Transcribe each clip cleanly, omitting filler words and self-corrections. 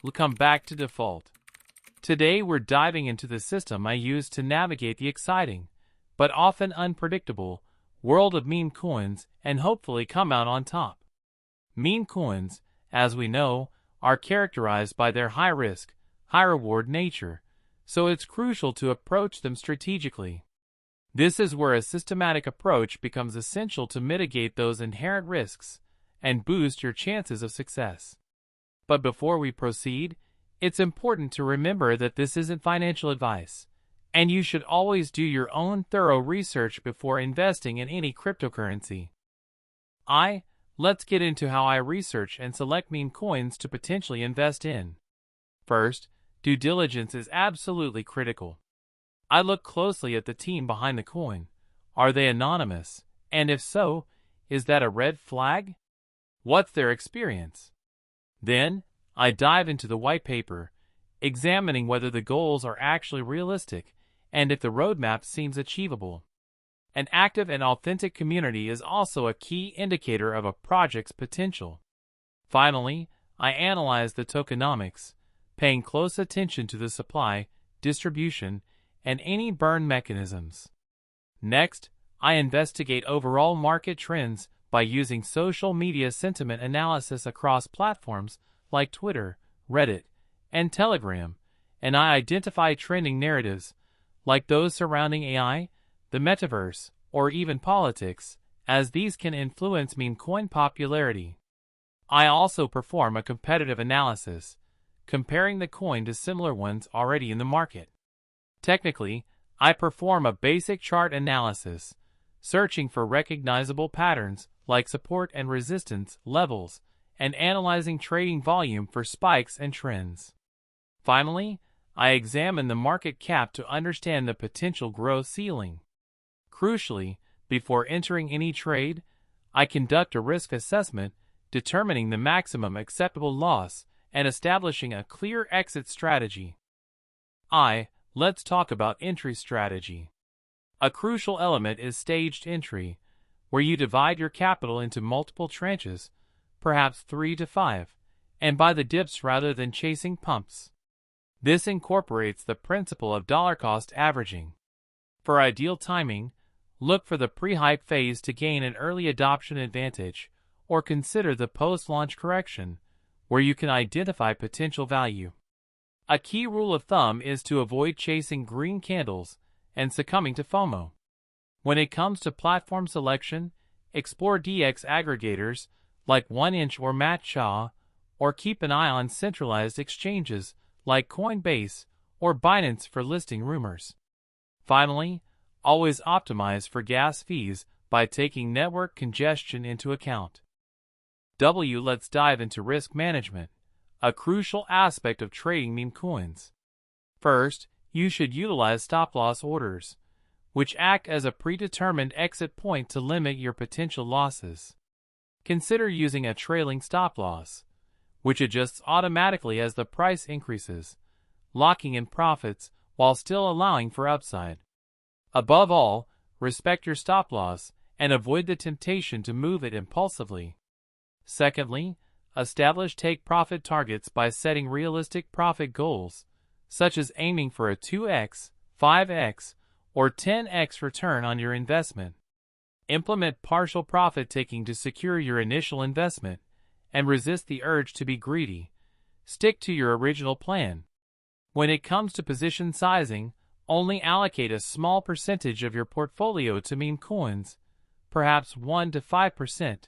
we'll come back to default. Today we're diving into the system I use to navigate the exciting, but often unpredictable, world of meme coins and hopefully come out on top. Meme coins, as we know, are characterized by their high risk, high reward nature, so it's crucial to approach them strategically. This is where a systematic approach becomes essential to mitigate those inherent risks and boost your chances of success. But before we proceed, it's important to remember that this isn't financial advice, and you should always do your own thorough research before investing in any cryptocurrency. Let's get into how I research and select meme coins to potentially invest in. First, due diligence is absolutely critical. I look closely at the team behind the coin. Are they anonymous? And if so, is that a red flag? What's their experience? Then, I dive into the white paper, examining whether the goals are actually realistic and if the roadmap seems achievable. An active and authentic community is also a key indicator of a project's potential. Finally, I analyze the tokenomics, paying close attention to the supply, distribution, and any burn mechanisms. Next, I investigate overall market trends by using social media sentiment analysis across platforms like Twitter, Reddit, and Telegram, and I identify trending narratives, like those surrounding AI, the metaverse, or even politics, as these can influence meme coin popularity. I also perform a competitive analysis, comparing the coin to similar ones already in the market. Technically, I perform a basic chart analysis, searching for recognizable patterns like support and resistance levels, and analyzing trading volume for spikes and trends. Finally, I examine the market cap to understand the potential growth ceiling. Crucially, before entering any trade, I conduct a risk assessment, determining the maximum acceptable loss and establishing a clear exit strategy. Let's talk about entry strategy. A crucial element is staged entry, where you divide your capital into multiple tranches, perhaps 3 to 5, and buy the dips rather than chasing pumps. This incorporates the principle of dollar cost averaging. For ideal timing, look for the pre-hype phase to gain an early adoption advantage, or consider the post-launch correction, where you can identify potential value. A key rule of thumb is to avoid chasing green candles and succumbing to FOMO. When it comes to platform selection, explore DX aggregators like 1inch or Matcha, or keep an eye on centralized exchanges like Coinbase or Binance for listing rumors. Finally, always optimize for gas fees by taking network congestion into account. Let's dive into risk management, a crucial aspect of trading meme coins. First, you should utilize stop-loss orders, which act as a predetermined exit point to limit your potential losses. Consider using a trailing stop-loss, which adjusts automatically as the price increases, locking in profits while still allowing for upside. Above all, respect your stop-loss and avoid the temptation to move it impulsively. Secondly, establish take-profit targets by setting realistic profit goals, such as aiming for a 2x, 5x, or 10x return on your investment. Implement partial profit-taking to secure your initial investment, and resist the urge to be greedy. Stick to your original plan. When it comes to position sizing, only allocate a small percentage of your portfolio to meme coins, perhaps 1 to 5%,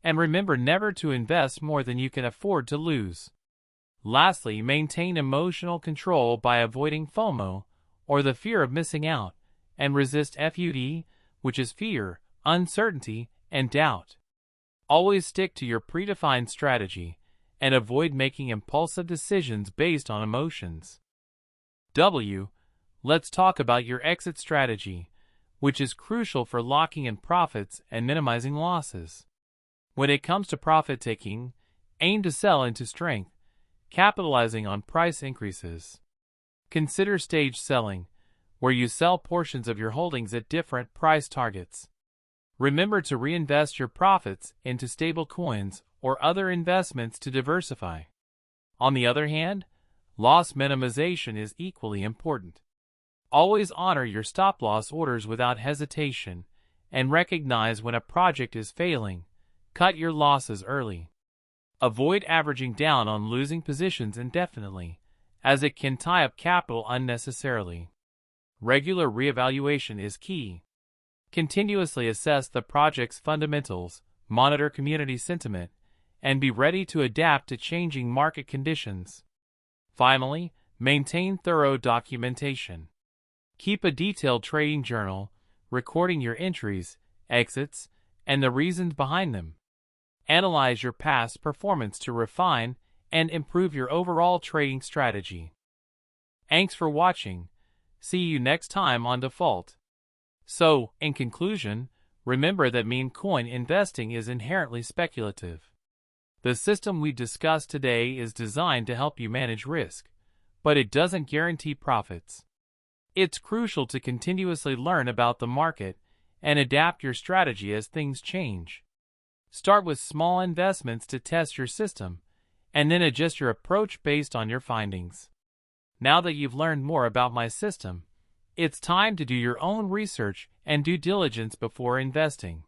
and remember never to invest more than you can afford to lose. Lastly, maintain emotional control by avoiding FOMO, or the fear of missing out, and resist FUD, which is fear, uncertainty, and doubt. Always stick to your predefined strategy, and avoid making impulsive decisions based on emotions. Let's talk about your exit strategy, which is crucial for locking in profits and minimizing losses. When it comes to profit-taking, aim to sell into strength, capitalizing on price increases. Consider stage selling, where you sell portions of your holdings at different price targets. Remember to reinvest your profits into stable coins or other investments to diversify. On the other hand, loss minimization is equally important. Always honor your stop-loss orders without hesitation and recognize when a project is failing. Cut your losses early. Avoid averaging down on losing positions indefinitely, as it can tie up capital unnecessarily. Regular reevaluation is key. Continuously assess the project's fundamentals, monitor community sentiment, and be ready to adapt to changing market conditions. Finally, maintain thorough documentation. Keep a detailed trading journal, recording your entries, exits, and the reasons behind them. Analyze your past performance to refine and improve your overall trading strategy. Thanks for watching. See you next time on Default. So, in conclusion, remember that meme coin investing is inherently speculative. The system we discussed today is designed to help you manage risk, but it doesn't guarantee profits. It's crucial to continuously learn about the market and adapt your strategy as things change. Start with small investments to test your system, and then adjust your approach based on your findings. Now that you've learned more about my system, it's time to do your own research and due diligence before investing.